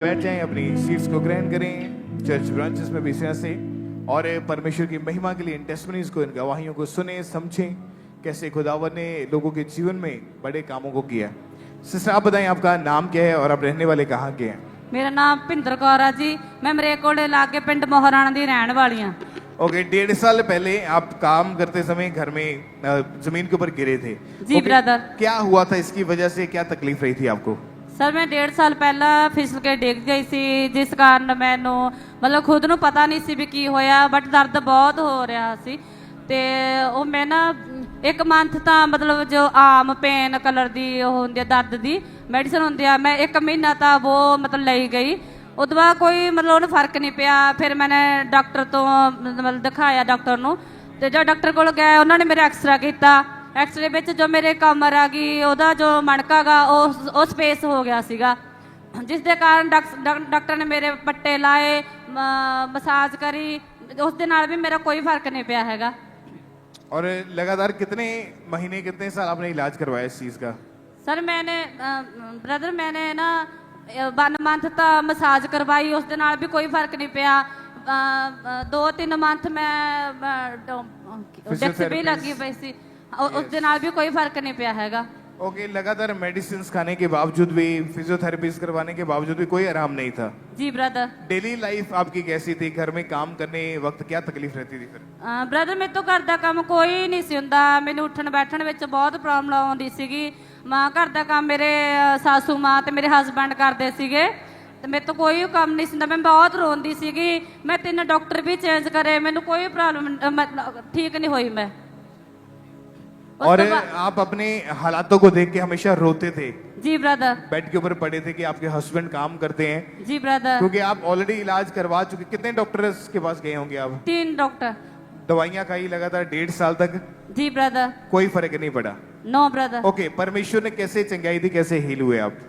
बैठ जाएं, अपनी सीट्स को ग्रहण करें चर्च ब्रांचेस में भी से और परमेश्वर की महिमा के लिए इन टेस्टमनीज को, इन गवाहियों को सुने, समझें कैसे खुदावन ने लोगों के जीवन में बड़े कामों को किया। सिस्टर आप बताएं आपका नाम क्या है और आप रहने वाले कहाँ के हैं? मेरा नाम ਭਿੰਦਰ कौर है जी। मैं मरेकोले लागे पिंड मोहराना दी रहने वाली हूँ। ओके, 1.5 साल पहले आप काम करते समय घर में जमीन के ऊपर गिरे थे जी ब्रदर। क्या हुआ था? इसकी वजह से क्या तकलीफ रही थी आपको? सर मैं 1.5 साल पहला फिसल के डिग गई सी, जिस कारण मैनू मतलब खुद ਨੂੰ ਪਤਾ ਨਹੀਂ ਸੀ ਵੀ ਕੀ ਹੋਇਆ, ਬਟ ਦਰਦ ਬਹੁਤ ਹੋ ਰਿਹਾ ਸੀ ਤੇ ਉਹ ਮੈਂ ਨਾ 1 ਮੰਥ ਤਾਂ ਮਤਲਬ ਜੋ ਆਮ ਪੇਨ ਕਲਰ ਦੀ ਉਹ ਹੁੰਦੀ ਆ ਦਰਦ ਦੀ ਮੈਡੀਸਨ ਹੁੰਦੀ ਆ, ਮੈਂ 1 ਮਹੀਨਾ ਤਾਂ ਉਹ ਮਤਲਬ ਲਈ ਗਈ। ਉਦੋਂ ਬਾਅਦ ਕੋਈ ਮਤਲਬ ਉਹਨੂੰ ਫਰਕ ਨਹੀਂ ਪਿਆ। ਫਿਰ ਮੈਨੇ ਡਾਕਟਰ ਤੋਂ ਮਤਲਬ ਦਿਖਾਇਆ ਡਾਕਟਰ ਨੂੰ, ਤੇ ਜਦ ਡਾਕਟਰ ਕੋਲ ਗਏ ਉਹਨਾਂ ਨੇ ਮੇਰਾ ਐਕਸਰਾ ਕੀਤਾ। ਐਕਸਰੇ ਵਿੱਚ ਜੋ ਮੇਰੇ ਕਮਰ ਆ ਗਈ ਉਹਦਾ ਜੋ ਮਣਕਾ ਗਾ ਉਹ ਸਪੇਸ ਹੋ ਗਿਆ ਸੀਗਾ, ਜਿਸ ਦੇ ਕਾਰਨ ਡਾਕਟਰ ਨੇ ਮੇਰੇ ਪੱਟੇ ਲਾਏ, ਮਸਾਜ ਕਰੀ, ਉਸ ਦੇ ਨਾਲ ਵੀ ਮੇਰਾ ਕੋਈ ਫਰਕ ਨਹੀਂ ਪਿਆ ਹੈਗਾ। और लगातार कितने महीने कितने साल आपने इलाज करवाया इस चीज का? सर मैंने ब्रदर मैंने ना 1 मंथ तो मसाज करवाई, उस दे नाल भी कोई फर्क नहीं पिया। 2-3 मंथ मैं डिस्क भी लगी पई सी, उस दे नाल भी कोई फर्क नहीं पिया हैगा। ओके, लगातार मेडिसिन खाने के बावजूद भी, फिजियोथेरेपी करवाने के बावजूद भी कोई आराम नहीं था? जी ब्रदर। डेली लाइफ आपकी कैसी थी? घर में काम करने वक्त क्या तकलीफ रहती थी फिर? ब्रदर मेरे तो घर का काम कोई नहीं सी हुंदा, मैनूं उठण बैठण विच बहुत प्रॉब्लम आउंदी सीगी। मां घर का काम मेरे सासू मां ते मेरे हसबैंड करदे सीगे ते मेरे तो कोई काम नहीं सी हुंदा। मैं बहुत रोंदी सीगी, मैं 3 डॉक्टर भी चेंज करे, मैनूं कोई प्रॉब्लम ठीक नहीं हुई। मैं और आप अपने हालातों को देख के हमेशा रोते थे? जी ब्रदर। बेड के ऊपर पड़े थे कि आपके हस्बैंड काम करते हैं? जी ब्रदर। क्योंकि आप ऑलरेडी इलाज करवा चुके। कितने डॉक्टर्स के पास गए होंगे आप? 3 डॉक्टर। दवाइयां खाई लगातार 1.5 साल तक? जी ब्रदर। कोई फर्क नहीं पड़ा? No brother. ओके, परमेश्वर ने कैसे चंगाई दी, कैसे हील हुए आप?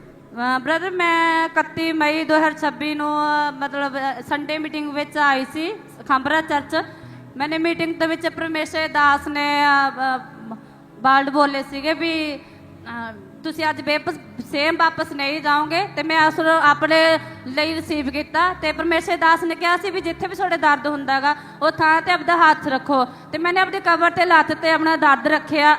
ब्रदर मैं 31 मई 2026 ਨੂੰ ਮਤਲਬ ਸੰਡੇ ਮੀਟਿੰਗ ਵਿੱਚ ਆਈ ਸੀ ਖੰਬਰਾ ਚਰਚ। ਮੈਨੇ ਮੀਟਿੰਗ ਦੇ ਵਿੱਚ ਪਰਮੇਸ਼ਰ ਦਾਸ ਨੇ ਬਾਲਡ ਬੋਲੇ ਸੀਗੇ ਵੀ ਤੁਸੀਂ ਅੱਜ ਸੇਮ ਵਾਪਸ ਨਹੀਂ ਜਾਓਗੇ, ਤੇ ਮੈਂ ਉਸ ਨੂੰ ਆਪਣੇ ਲਈ ਰਿਸੀਵ ਕੀਤਾ। ਤੇ ਪਰਮੇਸ਼ਰ ਦਾਸ ਨੇ ਕਿਹਾ ਸੀ ਵੀ ਜਿੱਥੇ ਵੀ ਤੁਹਾਡੇ ਦਰਦ ਹੁੰਦਾਗਾ ਉਹ ਥਾਂ ਤੇ ਆਪਦਾ ਹੱਥ ਰੱਖੋ, ਤੇ ਮੈਨੇ ਆਪਣੀ ਕਬਰ ਤੇ ਲੱਤ ਤੇ ਆਪਣਾ ਦਰਦ ਰੱਖਿਆ,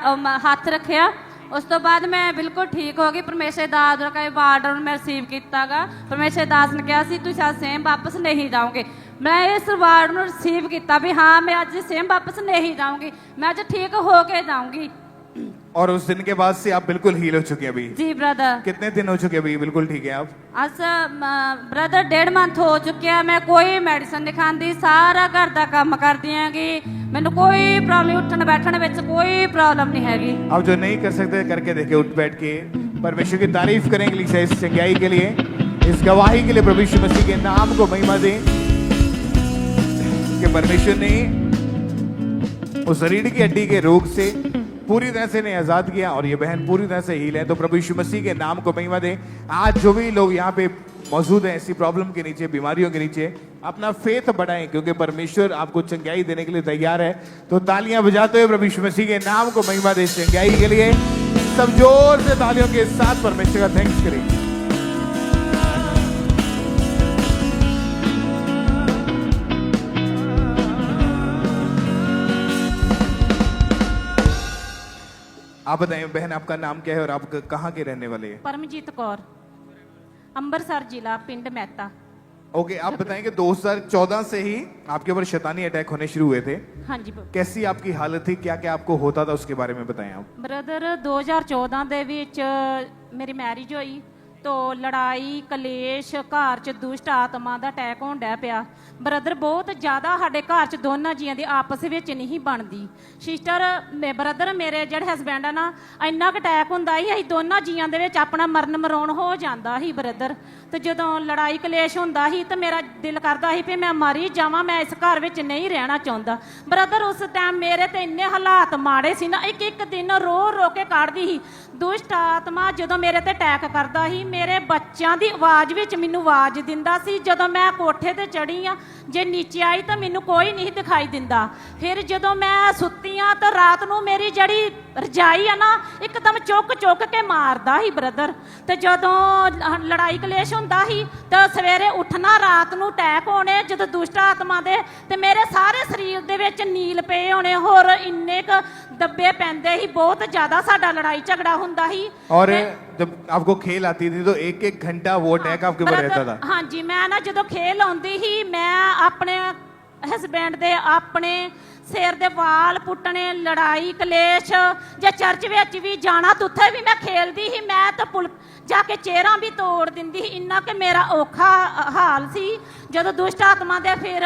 ਹੱਥ ਰੱਖਿਆ। ਉਸ ਤੋਂ ਬਾਅਦ ਮੈਂ ਬਿਲਕੁਲ ਠੀਕ ਹੋ ਗਈ। ਪਰਮੇਸ਼ਰ ਦਾਸ ਦਾ ਕਹੇ ਵਾਰਡ ਨੂੰ ਮੈਂ ਰਿਸੀਵ ਕੀਤਾਗਾ। ਪਰਮੇਸ਼ਰ ਦਾਸ ਨੇ ਕਿਹਾ ਸੀ ਤੁਸੀਂ ਅੱਜ ਸੇਮ ਵਾਪਸ ਨਹੀਂ ਜਾਓਗੇ। ਮੈਂ ਇਸ ਵਾਰਡ ਨੂੰ ਰਿਸੀਵ ਕੀਤਾ ਵੀ ਹਾਂ ਮੈਂ ਅੱਜ ਸੇਮ ਵਾਪਸ ਨਹੀਂ ਜਾਊਂਗੀ, ਮੈਂ ਅੱਜ ਠੀਕ ਹੋ ਕੇ ਜਾਊਂਗੀ। और उस दिन के बाद से आप बिल्कुल हील हो चुके हैं अभी? जी ब्रदर। कितने दिन हो चुके अभी बिल्कुल ठीक है आप? आज ब्रदर 1.5 मंथ हो चुके हैं। मैं कोई मेडिसिन नहीं खाती, सारा घर का काम करती हैगी, मैनू कोई प्रॉब्लम उठन बैठने में कोई प्रॉब्लम नहीं हैगी। आप जो नहीं कर सकते करके देखे, उठ बैठ के परमेश्वर की तारीफ करेंगे इस चंगाई के लिए, इस गवाही के लिए। प्रभु यीशु मसीह के नाम को महिमा दें कि परमेश्वर ने उस रीढ़ की हड्डी के रोग से पूरी तरह से इन्हें आजाद किया और ये बहन पूरी तरह से हील है। तो प्रभु यीशु मसीह के नाम को महिमा दें। आज जो भी लोग यहाँ पे मौजूद हैं ऐसी प्रॉब्लम के नीचे, बीमारियों के नीचे, अपना फेथ बढ़ाएं क्योंकि परमेश्वर आपको चंगाई देने के लिए तैयार है। तो तालियां बजाते हुए प्रभु यीशु मसीह के नाम को महिमा दें चंगाई के लिए। सब जोर से तालियों के साथ परमेश्वर का थैंक्स करें। आप बताएं बहन आपका नाम क्या है और आप कहाँ के रहने वाले हैं? परमजीत कौर, अंबरसर जिला, पिंड मेहता। ओके, आप बताएं कि 2014 से ही आपके ऊपर शैतानी अटैक होने शुरू हुए थे। हाँ जी। कैसी आपकी हालत थी, क्या क्या आपको होता था, उसके बारे में बताएं आप। ब्रदर 2014 ਦੇ ਵਿੱਚ ਮੇਰੀ ਮੈਰਿਜ ਹੋਈ तो लड़ाई कलेश घर च दुष्ट आत्मा ਦਾ ਅਟੈਕ ਹੋਣ ਡਿਆ ਪਿਆ। ਬ੍ਰਦਰ ਬਹੁਤ ਜ਼ਿਆਦਾ ਸਾਡੇ ਘਰ ਚ ਦੋਨਾਂ ਜੀਆਂ ਦੀ ਆਪਸ ਵਿੱਚ ਨਹੀਂ ਬਣਦੀ। ਸਿਸਟਰ ਬ੍ਰਦਰ ਮੇਰੇ ਜਿਹੜੇ ਹਸਬੈਂਡ ਆ ਨਾ, ਇੰਨਾ ਕੁ ਅਟੈਕ ਹੁੰਦਾ ਸੀ ਅਸੀਂ ਦੋਨਾਂ ਜੀਆਂ ਦੇ ਵਿੱਚ ਆਪਣਾ ਮਰਨ ਮਰਾਉਣ ਹੋ ਜਾਂਦਾ ਸੀ ਬ੍ਰਦਰ। ਤੇ ਜਦੋਂ ਲੜਾਈ ਕਲੇਸ਼ ਹੁੰਦਾ ਸੀ ਤੇ ਮੇਰਾ ਦਿਲ ਕਰਦਾ ਸੀ ਵੀ ਮੈਂ ਮਰ ਹੀ ਜਾਵਾਂ, ਮੈਂ ਇਸ ਘਰ ਵਿੱਚ ਨਹੀਂ ਰਹਿਣਾ ਚਾਹੁੰਦਾ। ਬ੍ਰਦਰ ਉਸ ਟਾਈਮ ਮੇਰੇ ਤੇ ਇੰਨੇ ਹਾਲਾਤ ਮਾੜੇ ਸੀ ਨਾ, ਇੱਕ ਦਿਨ ਰੋ ਰੋ ਕੇ ਕੱਢਦੀ ਸੀ। ਦੁਸ਼ਟ ਆਤਮਾ ਜਦੋਂ ਮੇਰੇ ਤੇ ਅਟੈਕ ਕਰਦਾ ਸੀ, ਮੇਰੇ ਬੱਚਿਆਂ ਦੀ ਆਵਾਜ਼ ਵਿੱਚ ਮੈਨੂੰ ਆਵਾਜ਼ ਦਿੰਦਾ ਸੀ। ਜਦੋਂ ਮੈਂ ਕੋਠੇ ਤੇ ਚੜੀ ਆ, ਜੇ ਨੀਚੇ ਆਈ ਤਾਂ ਮੈਨੂੰ ਕੋਈ ਨਹੀਂ ਦਿਖਾਈ ਦਿੰਦਾ। ਫਿਰ ਜਦੋਂ ਮੈਂ ਸੁੱਤੀ ਆ ਤਾਂ ਰਾਤ ਨੂੰ ਮੇਰੀ ਜਿਹੜੀ ਰਜਾਈ ਆ ਨਾ ਇੱਕਦਮ ਚੁੱਕ ਕੇ ਮਾਰਦਾ ਸੀ ਬ੍ਰਦਰ। ਤੇ ਜਦੋਂ ਲੜਾਈ ਕਲੇਸ਼ ਹੁੰਦਾ ਸੀ ਤਾਂ ਸਵੇਰੇ ਉੱਠਣਾ, ਰਾਤ ਨੂੰ ਅਟੈਕ ਹੋਣੇ ਜਦੋਂ ਦੁਸ਼ਟ ਆਤਮਾ ਦੇ, ਤੇ ਮੇਰੇ ਸਾਰੇ ਸਰੀਰ ਦੇ ਵਿੱਚ ਨੀਲ ਪਏ ਹੋਣੇ, ਹੋਰ ਇੰਨੇ ਕ ਦੱਬੇ ਪੈਂਦੇ ਸੀ, ਬਹੁਤ ਜ਼ਿਆਦਾ ਸਾਡਾ ਲੜਾਈ ਝਗੜਾ ਹੁੰਦਾ ਸੀ। और जब आपको खेल आती थी तो एक एक घंटा वो अटैक आपके ऊपर रहता था? ਹਾਂਜੀ, ਮੈਂ ਨਾ ਜਦੋਂ ਖੇਲ ਆਉਂਦੀ ਸੀ ਮੈਂ ਆਪਣੇ ਹਸਬੈਂਡ ਦੇ ਆਪਣੇ ਸਿਰ ਦੇ ਵਾਲ ਪੁੱਟਣੇ, ਲੜਾਈ ਕਲੇਸ਼, ਜੇ ਚਰਚ ਵਿੱਚ ਵੀ ਜਾਣਾ ਤਾਂ ਉੱਥੇ ਵੀ ਮੈਂ ਖੇਲਦੀ ਸੀ, ਮੈਂ ਤਾਂ ਜਾ ਕੇ ਚਿਹਰਾ ਵੀ ਤੋੜ ਦਿੰਦੀ ਸੀ, ਇੰਨਾ ਕਿ ਮੇਰਾ ਔਖਾ ਹਾਲ ਸੀ। ਜਦੋਂ ਦੁਸ਼ਟ ਆਤਮਾ ਦੇ ਫਿਰ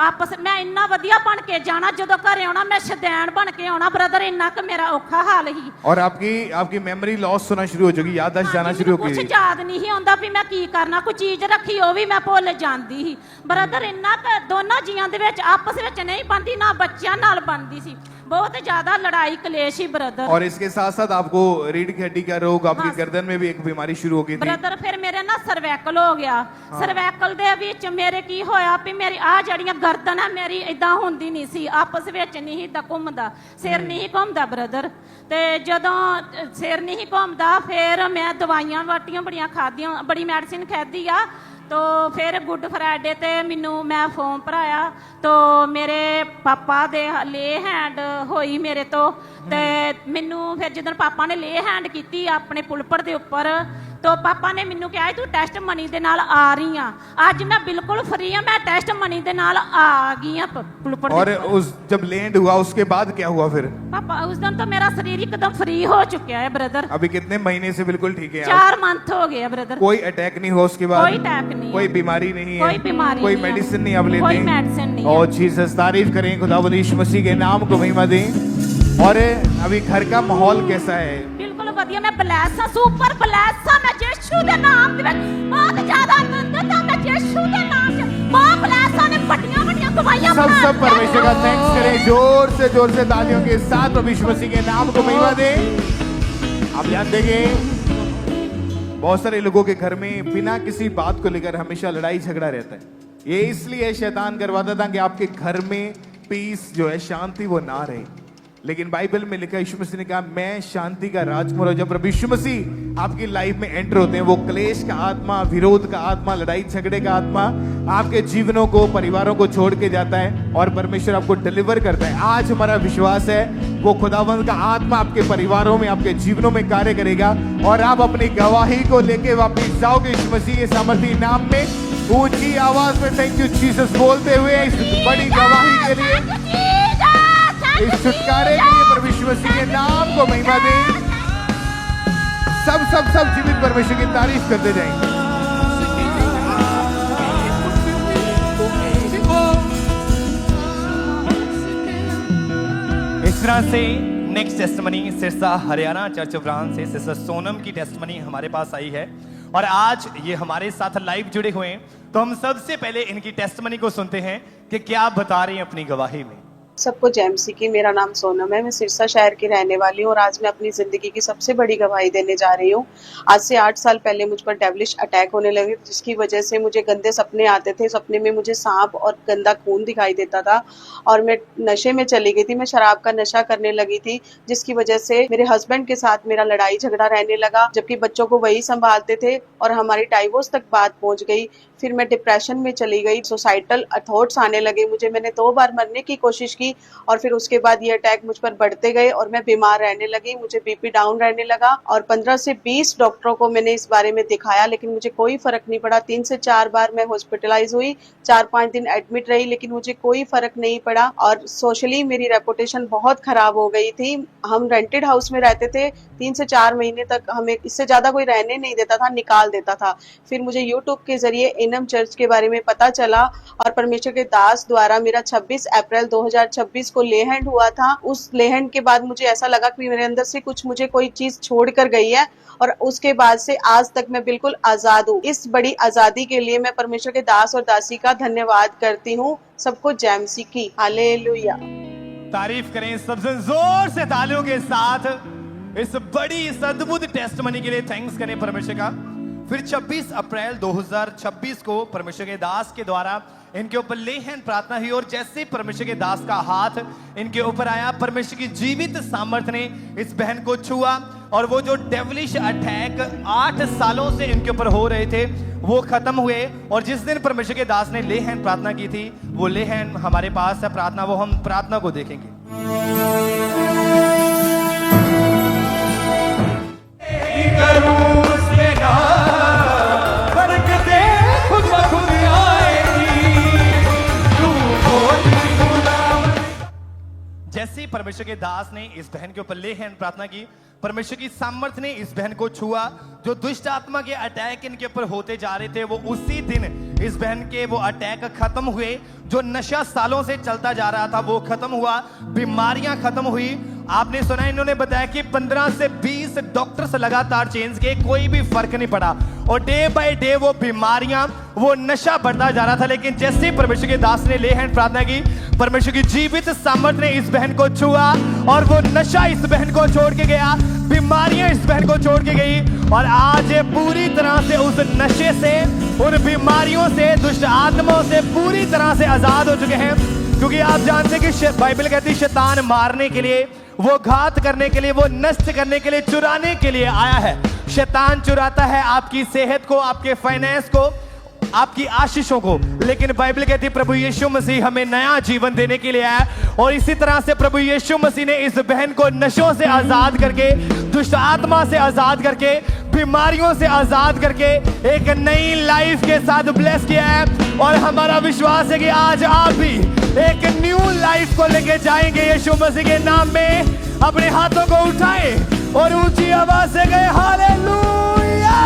ਆਪਸ ਮੈਂ ਇੰਨਾ ਵਧੀਆ ਬਣ ਕੇ ਜਾਣਾ, ਜਦੋਂ ਘਰੇ ਆਉਣਾ ਮੈਂ ਸ਼ੈਤਾਨ ਬਣ ਕੇ ਆਉਣਾ ਬ੍ਰਦਰ, ਇੰਨਾ ਕਿ ਮੇਰਾ ਔਖਾ ਹਾਲ ਸੀ। और आपकी मेमोरी लॉस होना शुरू हो चुकी, याददाश्त जाना शुरू हो ਕੁਝ गई? ਯਾਦ ਨਹੀਂ ਸੀ ਆਉਂਦਾ ਵੀ ਮੈਂ ਕੀ ਕਰਨਾ, ਕੋਈ ਚੀਜ਼ ਰੱਖੀ ਉਹ ਵੀ ਮੈਂ ਭੁੱਲ ਜਾਂਦੀ ਸੀ ਬ੍ਰਦਰ। ਇੰਨਾ ਕਿ ਦੋਨਾਂ ਜੀਆਂ ਦੇ ਵਿੱਚ ਆਪਸ ਵਿੱਚ ਨਹੀਂ ਬਣਦੀ, ਨਾ ਬੱਚਿਆਂ ਨਾਲ ਬਣਦੀ ਸੀ, बहुत ज्यादा लड़ाई कलेश ही ब्रदर। और इसके साथ साथ आपको रीढ़ की हड्डी का रोग, आपकी गर्दन में भी एक बीमारी शुरू हो गई थी ब्रदर। फिर मेरे ना सर्वैकल हो गया। सर्वैकल दे विच मेरे की होया भी मेरी आ जड़ियां गर्दन है मेरी इदां हुंदी नहीं सी, आपस विच नहीं दा घुमदा, सिर नहीं घुमदा ब्रदर। ते जदों सिर नहीं घुमदा फिर मैं दवाइयां वाटियां बड़ियां खादियां, बड़ी मेडिसिन खादी आ। तो फिर गुड फ्राइडे ते मैनू मैं फॉर्म भराया तो मेरे पापा दे ले हैंड होई मेरे तो, ते मैनू फिर जिदन पापा ने ले हैंड की अपने पुलपड़ दे उपर, तो पापा ने मैनू कहा तू टेस्ट मनी दे नाल आ रही हाँ, अज मैं बिल्कुल फ्री हाँ, मैं टेस्ट मनी दे नाल आ गई हाँ पुलपड़। और उस जब लैंड हुआ उसके बाद क्या हुआ फिर? पापा उस दिन तो मेरा शरीर एकदम फ्री हो चुका है ब्रदर। अभी कितने महीने से बिल्कुल ठीक है? 4 मंथ हो गए ब्रदर। कोई अटैक नहीं हुआ उसके बाद? कोई अटैक नहीं, कोई बीमारी नहीं है? कोई बीमारी कोई नहीं है। मेडिसिन नहीं आप लेते? कोई मेडिसिन नहीं और जीसस, तारीफ करें खुदावंद यीशु मसीह के नाम को महिमा दें। और अभी घर का माहौल कैसा है? बिल्कुल बढ़िया, मैं ब्लेस हां, सुपर ब्लेस हां, मैं यीशु दे नाम दे विच बहुत ज्यादा आनंदित हां, मैं यीशु दे नाम से बहुत ब्लेस हां ने बड़ियां गवाहियां बना। सब परमेश्वर का थैंक्स करें, जोर से तालियों के साथ प्रभु यीशु मसीह के नाम को महिमा दें। आप जानते हैं बहुत सारे लोगों के घर में बिना किसी बात को लेकर हमेशा लड़ाई झगड़ा रहता है। ये इसलिए शैतान करवाता था कि आपके घर में पीस जो है, शांति वो ना रहे। लेकिन बाइबल में लिखा, यीशु मसीह ने कहा मैं शांति का राजकुमार हूं। जब प्रभु यीशु मसीह आपकी लाइफ में एंटर होते हैं, वो क्लेश का आत्मा, विरोध का आत्मा, लड़ाई झगड़े का आत्मा आपके जीवनों को, परिवारों को छोड़ के जाता है और परमेश्वर आपको डिलीवर करता है। आज हमारा विश्वास है वो खुदावंद का आत्मा आपके परिवारों में, आपके जीवनों में कार्य करेगा और आप अपनी गवाही को लेके वापिस जाओगे यीशु मसीह के सामर्थी नाम में। ऊंची आवाज में थैंक यू जीसस बोलते हुए इस बड़ी गवाही के लिए, इस छुटकारे के लिए परमेश्वर मसीह के नाम को महिमा दें। सब जीवित परमेश्वर की तारीफ करते जाएंगे। इस तरह से next testimony Sirsa Haryana church of branch से सिस्टर सोनम की टेस्टमनी हमारे पास आई है और आज ये हमारे साथ लाइव जुड़े हुए हैं। तो हम सबसे पहले इनकी टेस्टमनी को सुनते हैं कि क्या बता रही हैं अपनी गवाही में। सबको जय मसीह की। मेरा नाम सोनम है, मैं सिरसा शहर की रहने वाली हूँ और आज मैं अपनी ज़िंदगी की सबसे बड़ी गवाही देने जा रही हूँ। आज से 8 साल पहले मुझ पर डेविलिश अटैक होने लगे, जिसकी वजह से मुझे गंदे सपने आते थे। सपने में मुझे सांप और गंदा खून दिखाई देता था और मैं नशे में चली गई थी। मैं शराब का नशा करने लगी थी, जिसकी वजह से मेरे हस्बैंड के साथ मेरा लड़ाई झगड़ा रहने लगा, जबकि बच्चों को वही संभालते थे और हमारी डाइवोर्स तक बात पहुंच गई। फिर मैं डिप्रेशन में चली गई, सुसाइडल थॉट्स आने लगे मुझे। मैंने 2 बार मरने की कोशिश की और फिर उसके बाद ये अटैक मुझ पर बढ़ते गए और मैं बीमार रहने लगी। मुझे बीपी डाउन रहने लगा और 15 से 20 डॉक्टरों को मैंने इस बारे में दिखाया, लेकिन मुझे कोई फर्क नहीं पड़ा। 3 से 4 बार मैं हॉस्पिटलाइज हुई, 4-5 दिन एडमिट रही, लेकिन मुझे कोई फर्क नहीं पड़ा। और सोशली मेरी रेपुटेशन बहुत खराब हो गई थी। हम रेंटेड हाउस में रहते थे, 3 से 4 महीने तक हमें इससे ज्यादा कोई रहने नहीं देता था, निकाल देता था। फिर मुझे यूट्यूब के जरिए एनम चर्च के बारे में पता चला और परमेश्वर के दास द्वारा मेरा 26 अप्रैल 2026 को ले हैंड हुआ था। उस ले हैंड के बाद मुझे ऐसा लगा कि मेरे अंदर से मुझे कोई चीज छोड़ कर गई है और उसके बाद से आज तक मैं बिल्कुल आजाद हूँ। इस बड़ी आजादी के लिए मैं परमेश्वर के दास और दासी का धन्यवाद करती हूँ। सबको जय मसीह की। हालेलुया। तारीफ करें सबसे जोर से तालियों के साथ इस बड़ी इस अद्भुत टेस्टमनी के लिए। थैंक्स करें परमेश्वर का। फिर 26 अप्रैल 2026 को परमेश्वर के दास के द्वारा इनके ऊपर ले हैंड प्रार्थना हुई और जैसे परमेश्वर के दास का हाथ इनके ऊपर आया, परमेश्वर की जीवित सामर्थ्य ने इस बहन को छुआ और वो जो डेविलिश अटैक 8 सालों से इनके ऊपर हो रहे थे वो खत्म हुए। और जिस दिन परमेश्वर के दास ने ले हैंड प्रार्थना की थी, वो ले हैंड हमारे पास है प्रार्थना, वो हम प्रार्थना को देखेंगे। जैसे ही परमेश्वर के दास ने इस बहन के ऊपर ले हैंड प्रार्थना की, परमेश्वर की सामर्थ्य ने इस बहन को छुआ। जो दुष्ट आत्मा के अटैक इनके ऊपर होते जा रहे थे वो उसी दिन इस बहन के वो अटैक खत्म हुए। जो नशा सालों से चलता जा रहा था वो खत्म हुआ, बीमारियां खत्म हुई। आपने सुना, इन्होंने बताया कि 15 से 20 डॉक्टर्स लगातार चेंज किए, कोई भी फर्क नहीं पड़ा और डे बाय डे वो बीमारियां, वो नशा बढ़ता जा रहा था। लेकिन जैसे परमेश्वर के दास ने ले हैंड प्रार्थना की, परमेश्वर की जीवित सामर्थ्य ने इस बहन को छुआ और वो नशा इस बहन को छोड़ के गया, बीमारियां इस बहन को छोड़ के गई और आज ये पूरी तरह से उस नशे से, उन बीमारियों से, दुष्ट आत्माओं से पूरी तरह से आजाद हो चुके हैं। क्योंकि आप जानते हैं कि बाइबल कहती है शैतान मारने के लिए, वो घात करने के लिए, वो नष्ट करने के लिए, चुराने के लिए आया है। शैतान चुराता है आपकी सेहत को, आपके फाइनेंस को, आपकी आशीषों को, लेकिन बाइबल कहती है प्रभु यीशु मसीह हमें नया जीवन देने के लिए आया। और इसी तरह से प्रभु यीशु मसीह ने इस बहन को नशों से आजाद करके, दुष्ट आत्मा से आजाद करके, बीमारियों से आजाद करके एक नई लाइफ के साथ ब्लेस किया है। और हमारा विश्वास है कि आज आप भी एक न्यू लाइफ को लेके जाएंगे यीशु मसीह के नाम में। अपने हाथों को उठाएं और ऊंची आवाज से गए हालेलुया,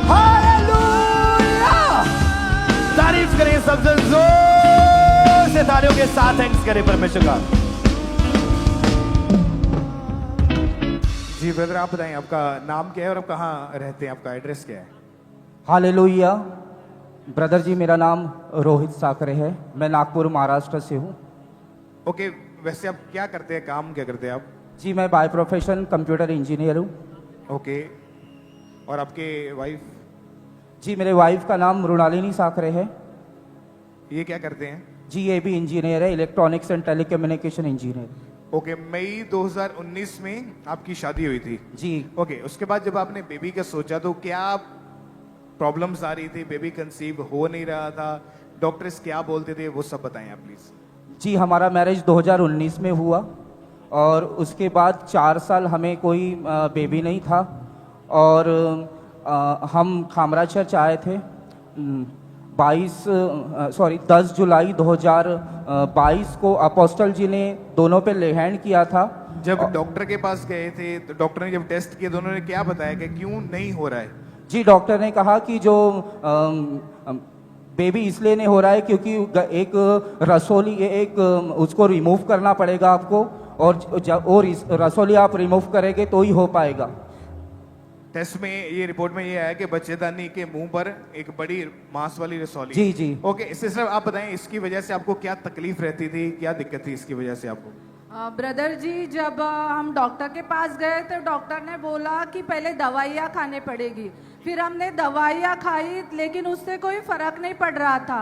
हालेलुया। तारीफ करें सबसे जोर से, तालियों के साथ थैंक्स करें परमेश्वर का। जी ब्रदर, आप बताएं आपका नाम क्या है और आप कहाँ रहते हैं, आपका एड्रेस क्या है? हालेलुया। ब्रदर जी, मेरा नाम रोहित साकरे है, मैं नागपुर महाराष्ट्र से हूँ। ओके, वैसे आप क्या करते हैं, काम क्या करते हैं आप? जी, मैं बाय प्रोफेशन कंप्यूटर इंजीनियर हूँ। ओके, और आपके वाइफ? जी, मेरे वाइफ का नाम मृणालिनी साकरे है। ये क्या करते हैं? जी, ये भी इंजीनियर है, electronics and telecommunication engineer. Okay, May 2019 में आपकी शादी हुई थी? जी। ओके, उसके बाद जब आपने बेबी का सोचा तो क्या प्रॉब्लम्स आ रही थी, बेबी कंसीव हो नहीं रहा था, डॉक्टर्स क्या बोलते थे, वो सब बताएं आप प्लीज। जी, हमारा मैरिज 2019 में हुआ और उसके बाद 4 साल हमें कोई बेबी नहीं था और हम खामरा चर्च आए थे 10 जुलाई 2022 को अपोस्टल जी ने दोनों पे ले हैंड किया था। जब डॉक्टर के पास गए थे तो डॉक्टर ने जब टेस्ट किए दोनों ने क्या बताया कि क्यों नहीं हो रहा है? जी, डॉक्टर ने कहा कि जो बेबी इसलिए नहीं हो रहा है क्योंकि एक रसोली, एक उसको रिमूव करना पड़ेगा आपको और रसोली आप रिमूव करेंगे तो ही हो पाएगा। टेस्ट में ये रिपोर्ट में ये आया कि बच्चेदानी के मुंह पर एक बड़ी मांस वाली रसौली। जी जी। ओके, इससे सिर्फ आप बताएं इसकी वजह से आपको क्या तकलीफ रहती थी, क्या दिक्कत थी इसकी वजह से आपको? ब्रदर जी, जब हम डॉक्टर के पास गए तो डॉक्टर ने बोला कि पहले दवाइयाँ खाने पड़ेगी। फिर हमने दवाइयाँ खाई लेकिन उससे कोई फर्क नहीं पड़ रहा था।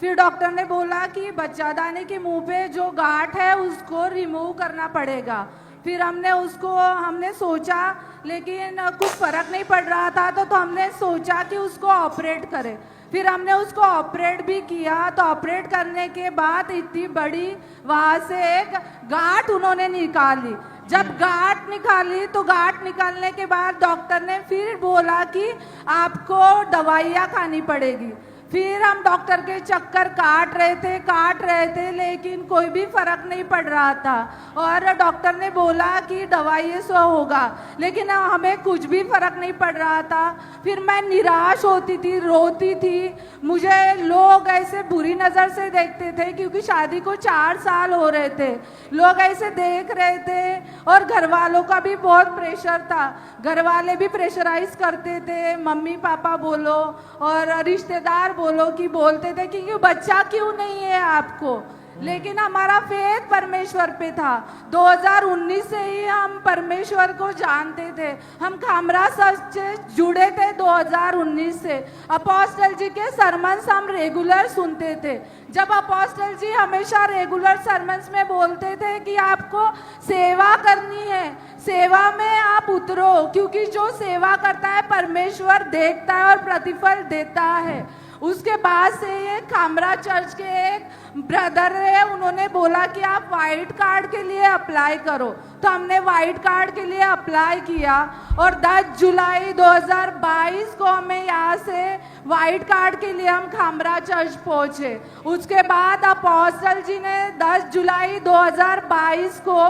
फिर डॉक्टर ने बोला कि बच्चादानी के मुंह पे जो गांठ है उसको रिमूव करना पड़ेगा। फिर हमने सोचा लेकिन कुछ फर्क नहीं पड़ रहा था तो हमने सोचा कि उसको ऑपरेट करें। फिर हमने उसको ऑपरेट भी किया तो ऑपरेट करने के बाद इतनी बड़ी वहाँ से एक गांठ उन्होंने निकाली। जब गांठ निकाली तो गांठ निकालने के बाद डॉक्टर ने फिर बोला कि आपको दवाइयाँ खानी पड़ेगी। फिर हम डॉक्टर के चक्कर काट रहे थे लेकिन कोई भी फर्क नहीं पड़ रहा था और डॉक्टर ने बोला कि दवाई से होगा, लेकिन हमें कुछ भी फर्क नहीं पड़ रहा था। फिर मैं निराश होती थी, रोती थी। मुझे लोग ऐसे बुरी नज़र से देखते थे क्योंकि शादी को 4 साल हो रहे थे। लोग ऐसे देख रहे थे और घर वालों का भी बहुत प्रेशर था। घर वाले भी प्रेशराइज करते थे, मम्मी पापा बोलो और रिश्तेदार बोलो कि बोलते थे कि बच्चा क्यों नहीं है आपको, लेकिन हमारा फेथ परमेश्वर पे था। 2019 से ही हम परमेश्वर को जानते थे। हम खामरा चर्च से जुड़े थे 2019 से। अपोस्टल जी के सरमन्स हम रेगुलर सुनते थे। जब अपोस्टल जी हमेशा रेगुलर सरमन्स में बोलते थे कि आपको सेवा करनी है, सेवा में आप उतरो, क्योंकि जो सेवा करता है परमेश्वर देखता है और प्रतिफल देता है। उसके बाद से ये खामरा चर्च के एक ब्रदर है, उन्होंने बोला कि आप वाइट कार्ड के लिए अप्लाई करो, तो हमने वाइट कार्ड के लिए अप्लाई किया और 10 जुलाई 2022 को हमें यहाँ से वाइट कार्ड के लिए हम खामरा चर्च पहुँचे। उसके बाद अपोस्टल जी ने 10 जुलाई 2022 को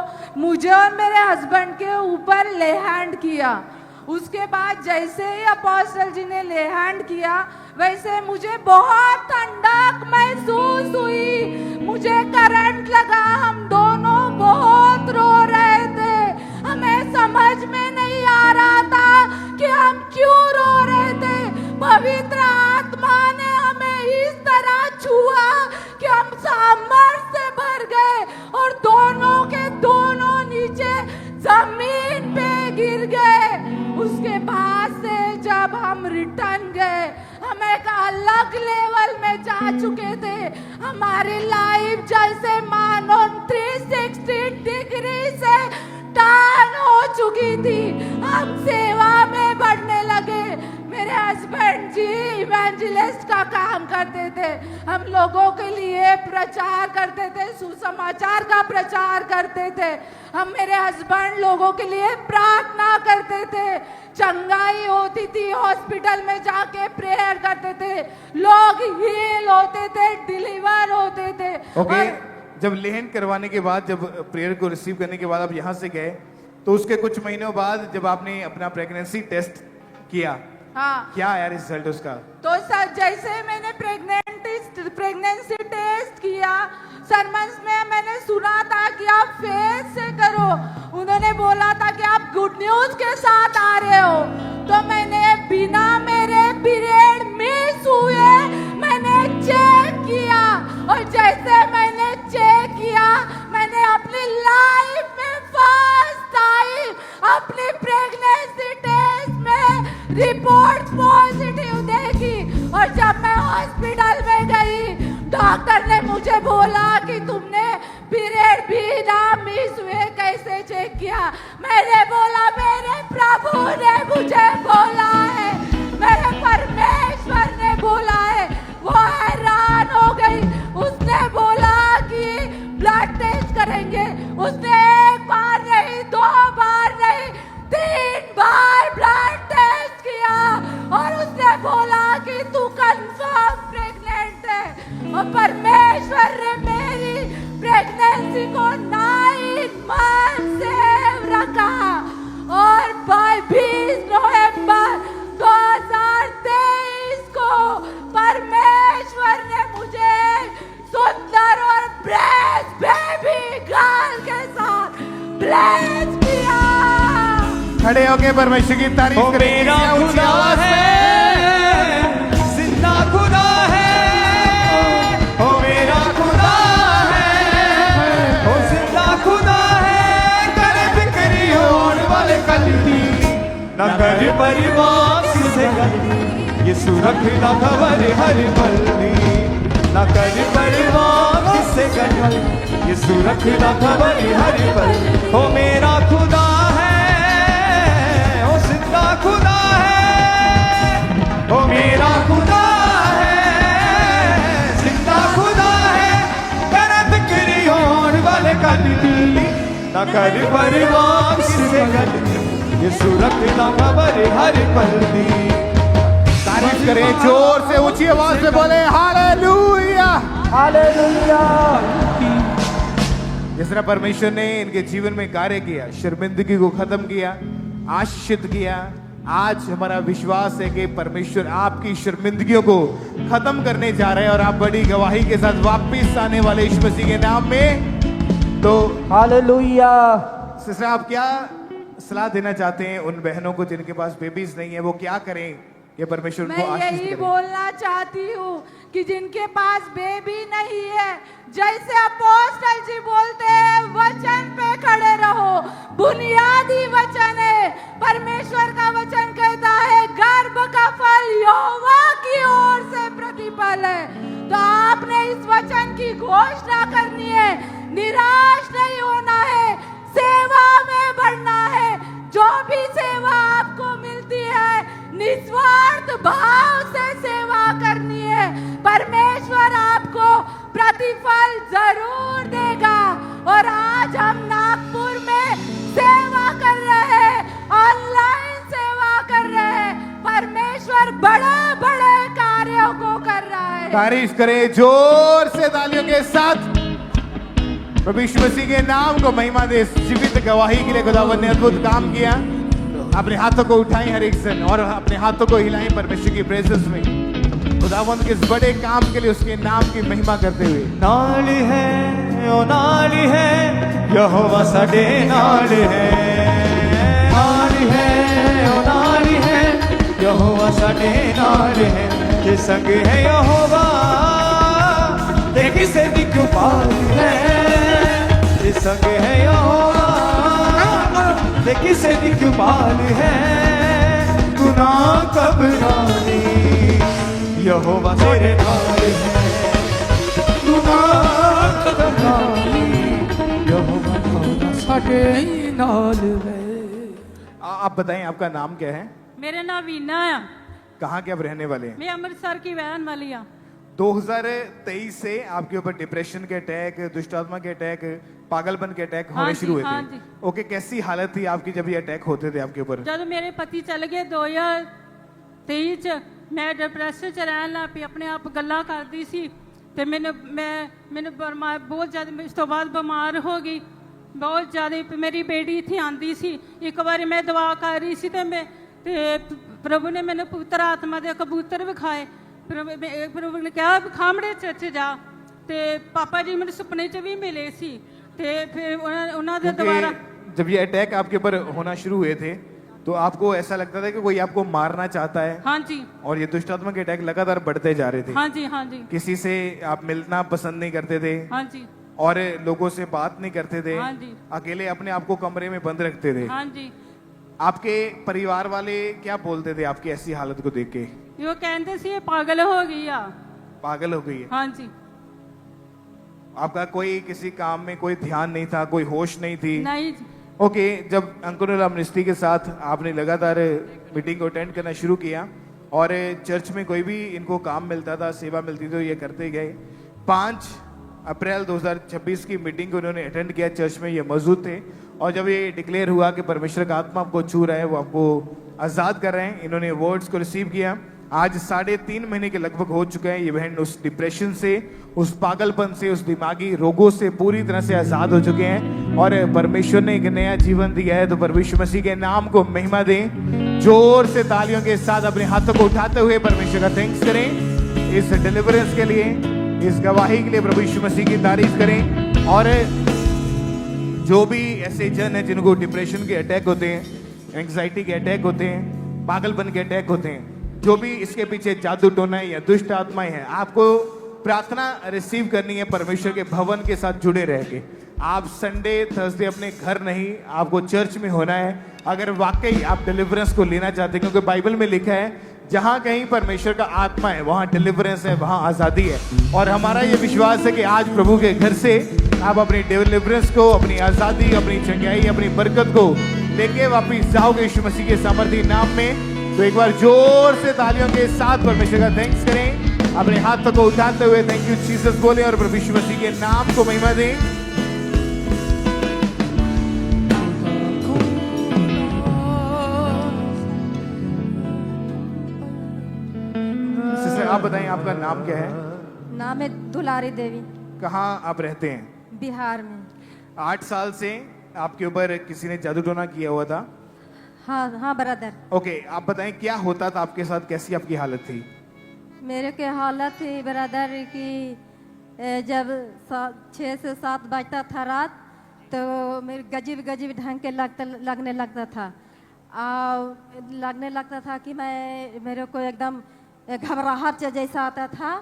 मुझे और मेरे हस्बैंड के ऊपर ले हैंड किया। उसके बाद जैसे ही अपोस्टल जी ने ले हैंड किया, वैसे मुझे बहुत ठंडक महसूस हुई, मुझे करंट लगा। हम दोनों बहुत रो रहे थे। हमें समझ में नहीं आ रहा था कि हम क्यों रो रहे थे। पवित्र आत्मा ने हमें इस तरह छुआ कि हम सामर्थ से भर गए और दोनों के दोनों नीचे जमीन पे गिर गए। उसके बाद से जब हम रिटर्न गए, हम एक अलग लेवल में जा चुके थे। हमारी लाइफ जैसे मानो 360 डिग्री से टर्न हो चुकी थी। हम सेवा में बढ़ने लगे। मेरे हस्बैंड जी इवेंजलिस्ट का काम करते थे। हम लोगों के लिए प्रचार करते थे, सुसमाचार का प्रचार करते थे। हम मेरे हस्बैंड लोगों के लिए प्रार्थना करते थे। चंगाई होती थी, हॉस्पिटल में जाके प्रेयर करते थे, लोग हील होते थे, डिलीवर होते थे। ओके, जब लेहन करवाने के बाद, जब प्रेयर को रिसीव करने के बाद आप यहाँ से गए, तो उसके कुछ महीनों बाद जब आपने अपना प्रेगनेंसी टेस्ट किया, हाँ, क्या आया रिजल्ट उसका? तो सर जैसे मैंने प्रेगनेंसी टेस्ट किया, सरमन्स में मैंने सुना था कि आप फेथ से करो। उन्होंने बोला था कि आप गुड न्यूज के साथ आ रहे हो। तो मैंने बिना मेरे पीरियड मिस हुए मैंने चेक किया, और जैसे मैंने चेक किया, मैंने अपनी लाइफ में फर्स्ट टाइम अपनी प्रेगनेंसी टेस्ट में रिपोर्ट पॉजिटिव देखी। और जब मैं हॉस्पिटल में गई, डॉक्टर ने मुझे बोला कि तुमने पीरियड भी ना मिस हुए कैसे चेक किया। मैंने बोला मेरे प्रभु ने मुझे बोला है, मेरे परमेश्वर ने बोला है। वो हैरान हो गई। उसने बोला कि ब्लड टेस्ट करेंगे। उसने 1 बार नहीं, 2 बार नहीं, 3 बार ब्लड टेस्ट किया और उसने बोला कि तू कंफर्म प्रेग्नेंट है। और परमेश्वर ने मेरी प्रेगनेंसी को 9 मंथ सेव रखा। और 20 नवंबर 2023 को परमेश्वर ने मुझे सुंदर और ब्लेस बेबी गर्ल के साथ ब्लेस किया। खड़े होके परमेश्वर की तारीफ ओ करें। मेरा ऊंची खुदा आवाज में। है, जिंदा खुदा है। ओ मेरा खुदा है, ओ जिंदा खुदा है। कर फिक्री होने वाले कलती, न कर परिवार से गलती। ये सुरख न खबर हर पलती, न कर परिवार से गलती। ये सुरख न खबर हर पल। ओ मेरा खुदा है, ओ जिंदा खुदा है। ओ मेरा खुदा है, जिंदा खुदा है। करत करी होने वाले कलती, न कर परिवार से गलती। ये सुरख न खबर हर पलती। तारीफ करें जोर से, ऊंची आवाज में बोले हालेलुया। हालेलुया। जिस तरह परमेश्वर ने इनके जीवन में कार्य किया, शर्मिंदगी को खत्म किया, आशीषित किया, आज हमारा विश्वास है कि परमेश्वर आपकी शर्मिंदगियों को खत्म करने जा रहे हैं और आप बड़ी गवाही के साथ वापस आने वाले यीशु मसीह के नाम में। तो हालेलुया। सिस्टर, आप क्या सलाह देना चाहते हैं उन बहनों को जिनके पास बेबीज नहीं है? वो क्या करें? कि परमेश्वर मैं उनको आशीष यही करे। बोलना चाहती हूँ कि जिनके पास बेबी नहीं है, जैसे अपोस्टल जी बोलते हैं, वचन पे खड़े रहो। बुनियादी वचन है, परमेश्वर का वचन कहता है गर्भ का फल यहोवा की ओर से प्रतिफल है। तो आपने इस वचन की घोषणा करनी है, निराश नहीं होना है, सेवा में बढ़ना है। जो भी सेवा आपको मिलती है, निस्वार्थ भाव से सेवा करनी है। परमेश्वर आपको प्रतिफल जरूर देगा। और आज हम नागपुर में सेवा कर रहे हैं, ऑनलाइन सेवा कर रहे हैं। परमेश्वर बड़े बड़े कार्यों को कर रहा है। तारीफ करें जोर से तालियों के साथ। प्रभु यीशु मसीह के नाम को महिमा दे। जीवित गवाही के लिए खुदावंद ने अद्भुत काम किया। अपने हाथों को उठाएं हर एक जन और अपने हाथों को हिलाएं परमेश्वर की प्रेजेंस में, खुदावंद के इस बड़े काम के लिए उसके नाम की महिमा करते हुए। नाल है ओ नाल है यहोवा साडे नाल है, नाल है ओ नाल है यहोवा साडे नाल है। के संग है यहोवा ते किसे दी क्यों पाल है, के संग है यहोवा ते किसे दी क्यों पाल है। गुनाह घबराने यहोवा तेरे नाल है, गुनाह घबराने यहोवा साडे नाल है। आप बताएं आपका नाम क्या है, मेरा नाम वीना है, कहाँ के आप रहने वाले हैं? मैं अमृतसर की रहने वाली हूँ। 2023 से आपके ऊपर डिप्रेशन के अटैक, दुष्ट आत्मा के अटैक, पागलपन के अटैक हाँ होने जी, शुरू हुए हाँ थे। जी। ओके, कैसी हालत थी आपकी जब ये अटैक होते थे आपके ऊपर? जब मेरे पति चल गए 2023 ਚ मैं डिप्रेशन ਚ ਰਹਿਣ ਲੱਗ ਪਈ, ਆਪਣੇ ਆਪ ਗੱਲਾਂ ਕਰਦੀ ਸੀ ਤੇ ਮੈਨੂੰ ਬਹੁਤ ਜ਼ਿਆਦਾ, ਇਸ ਤੋਂ ਬਾਅਦ ਬਿਮਾਰ ਹੋ ਗਈ ਬਹੁਤ ਜ਼ਿਆਦਾ। ਮੇਰੀ ਬੇਟੀ ਇੱਥੇ ਆਂਦੀ ਸੀ, ਇੱਕ ਵਾਰੀ ਮੈਂ ਦੁਆ ਕਰ ਰਹੀ ਸੀ ਤੇ ਪ੍ਰਭੂ ਨੇ ਮੈਨੂੰ ਪਵਿੱਤਰ ਆਤਮਾ ਦੇ ਕਬੂਤਰ ਵਿਖਾਏ। ਪ੍ਰਭੂ ਨੇ ਕਿਹਾ ਖਾਮੜੇ ਚ ਜਾ, ਤੇ ਪਾਪਾ ਜੀ ਮੈਨੂੰ ਸੁਪਨੇ ਚ ਵੀ ਮਿਲੇ ਸੀ ਤੇ ਫਿਰ ਉਹਨਾਂ ਦੇ ਦੁਆਰਾ। क्योंकि जब ये अटैक आपके ऊपर होना शुरू हुए थे तो आपको ऐसा लगता था कि कोई आपको मारना चाहता है, हाँ जी, और ये दुष्ट आत्मा के अटैक लगातार बढ़ते जा रहे थे। हाँ जी, हाँ जी, किसी से आप मिलना पसंद नहीं करते थे हाँ जी, और लोगों से बात नहीं करते थे, हाँ जी, अकेले अपने आप को कमरे में बंद रखते थे। हाँ जी। आपके परिवार वाले क्या बोलते थे आपकी ऐसी हालत को देख के? वो कहते सी ये पागल हो गई आ। पागल हो गई है। हाँ जी, आपका कोई किसी काम में कोई ध्यान नहीं था, कोई होश नहीं थी? नहीं जी। ओके, जब अंकुर मिनिस्ट्री के साथ आपने लगातार मीटिंग को अटेंड करना शुरू किया और चर्च में कोई भी इनको काम मिलता था, सेवा मिलती थी, तो ये करते गए। 5 अप्रैल 2026 की मीटिंग को उन्होंने अटेंड किया, चर्च में ये मौजूद थे। और जब ये डिक्लेयर हुआ कि परमेश्वर का आत्मा आपको छू रहा है, वो आपको आज़ाद कर रहे हैं, इन्होंने वर्ड्स को रिसीव किया। आज 3.5 महीने के लगभग हो चुके हैं। ये बहन उस डिप्रेशन से, उस पागलपन से, उस दिमागी रोगों से पूरी तरह से आज़ाद हो चुके हैं और परमेश्वर ने एक नया जीवन दिया है। तो परमेश्वर मसीह के नाम को महिमा दें। जोर से तालियों के साथ अपने हाथों को उठाते हुए परमेश्वर का थैंक्स करें इस डिलीवरेंस के लिए, इस गवाही के लिए। प्रभु यीशु मसीह की तारीफ करें। और जो भी ऐसे जन है जिनको डिप्रेशन के अटैक होते हैं, एंग्जाइटी के अटैक होते हैं, पागलपन के अटैक होते हैं, जो भी इसके पीछे जादू टोना है या दुष्ट आत्माएं हैं, आपको प्रार्थना रिसीव करनी है परमेश्वर के भवन के साथ जुड़े रह के। आप संडे थर्सडे अपने घर नहीं, आपको चर्च में होना है अगर वाकई आप डिलीवरेंस को लेना चाहते हैं। क्योंकि बाइबल में लिखा है जहां कहीं परमेश्वर का आत्मा है वहां डिलीवरेंस है, वहां आजादी है। और हमारा ये विश्वास है कि आज प्रभु के घर से आप अपनी डिलीवरेंस को, अपनी आजादी, अपनी चंगाई, अपनी बरकत को लेके वापिस जाओगे यीशु मसीह के सामर्थी नाम में। तो एक बार जोर से तालियों के साथ परमेश्वर का थैंक्स करें, अपने हाथों को उठाते हुए थैंक यू जीसस बोले और प्रभु यीशु मसीह के नाम को महिमा दें। सिस्टर आप बताएं आपका नाम क्या है? नाम है दुलारी देवी, कहाँ आप रहते हैं? बिहार में। 8 साल से आपके ऊपर किसी ने जादू टोना किया हुआ था? हाँ हाँ ब्रदर। ओके, आप बताएं क्या होता था आपके साथ, कैसी आपकी हालत थी? मेरे के हालत थी ब्रदर कि जब 6 से 7 बजता था रात तो मेरे गजीब गजीब ढंग के लगने लगता था। लगने लगता था कि मेरे को एकदम घबराहट जैसा आता था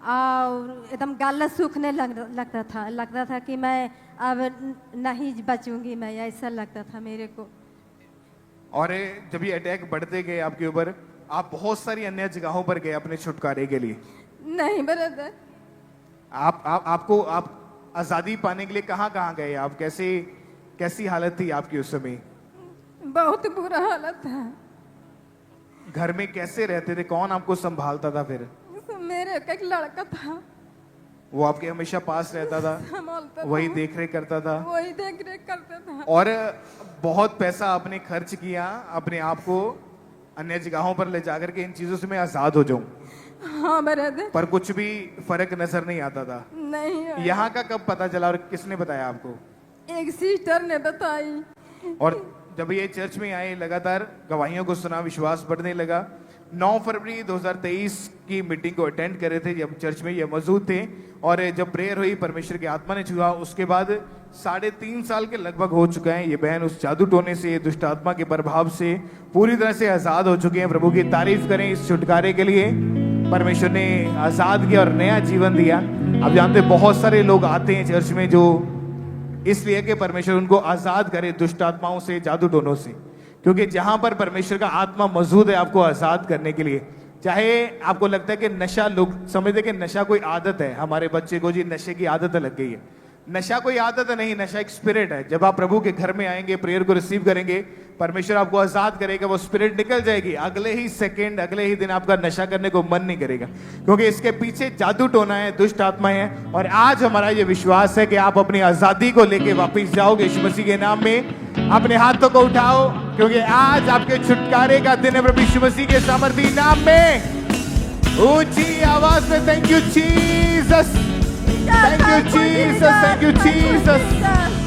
और एकदम गला सूखने लगता था कि मैं अब नहीं बचूंगी, मैं ऐसा लगता था मेरे को। और जब ये अटैक बढ़ते गए आपके ऊपर, आप बहुत सारी अन्य जगहों पर गए अपने छुटकारे के लिए? नहीं ब्रदर। आप आजादी पाने के लिए कहाँ कहाँ गए आप? कैसी हालत थी आपकी उस समय? बहुत बुरा हालत था। घर में कैसे रहते थे? कौन आपको संभालता था फिर? मेरे एक लड़का था, वो आपके हमेशा पास रहता था, संभालता था, वही देख रेख करता था? वही देख रेख करता था। और बहुत पैसा आपने खर्च किया अपने आप को अन्य जगहों पर ले जाकर के इन चीजों से मैं आजाद हो जाऊं, हाँ ब्रदर। पर कुछ भी फर्क नजर नहीं आता था। नहीं आया। यहाँ का कब पता चला और किसने बताया आपको? एक सिस्टर ने बताई। और जब ये चर्च में आए, लगातार गवाहियों को सुना, विश्वास बढ़ने लगा। 9 फरवरी 2023 की मीटिंग को अटेंड करे थे, जब चर्च में ये मौजूद थे और जब प्रेयर हुई, परमेश्वर की आत्मा ने छुआ। उसके बाद 3.5 साल के लगभग हो चुके हैं ये बहन उस जादू टोने से, दुष्ट आत्मा के प्रभाव से पूरी तरह से आजाद हो चुके हैं। प्रभु की तारीफ करें इस छुटकारे के लिए। परमेश्वर ने आजाद किया और नया जीवन दिया। आप जानते हैं बहुत सारे लोग आते हैं चर्च में जो इसलिए कि परमेश्वर उनको आजाद करे दुष्ट आत्माओं से, जादू टोनों से, क्योंकि जहां पर परमेश्वर का आत्मा मौजूद है आपको आजाद करने के लिए। चाहे आपको लगता है कि नशा, लोग समझते कि नशा कोई आदत है, हमारे बच्चे को जी नशे की आदत लग गई है। नशा कोई आदत नहीं, नशा एक स्पिरिट है। जब आप प्रभु के घर में आएंगे, प्रेयर को रिसीव करेंगे, परमेश्वर आपको आजाद करेगा, वो स्पिरिट निकल जाएगी, अगले ही सेकंड, अगले ही दिन आपका नशा करने को मन नहीं करेगा, क्योंकि इसके पीछे जादू टोना है, दुष्ट आत्मा है। और आज हमारा ये विश्वास है कि आप अपनी आजादी को लेके वापस जाओगे यीशु मसीह के नाम में। अपने हाथों को उठाओ, क्योंकि आज आपके छुटकारे का दिन है प्रभु यीशु मसीह के सामर्थी नाम में। ऊंची आवाज में thank you Jesus, thank you Jesus, thank you Jesus.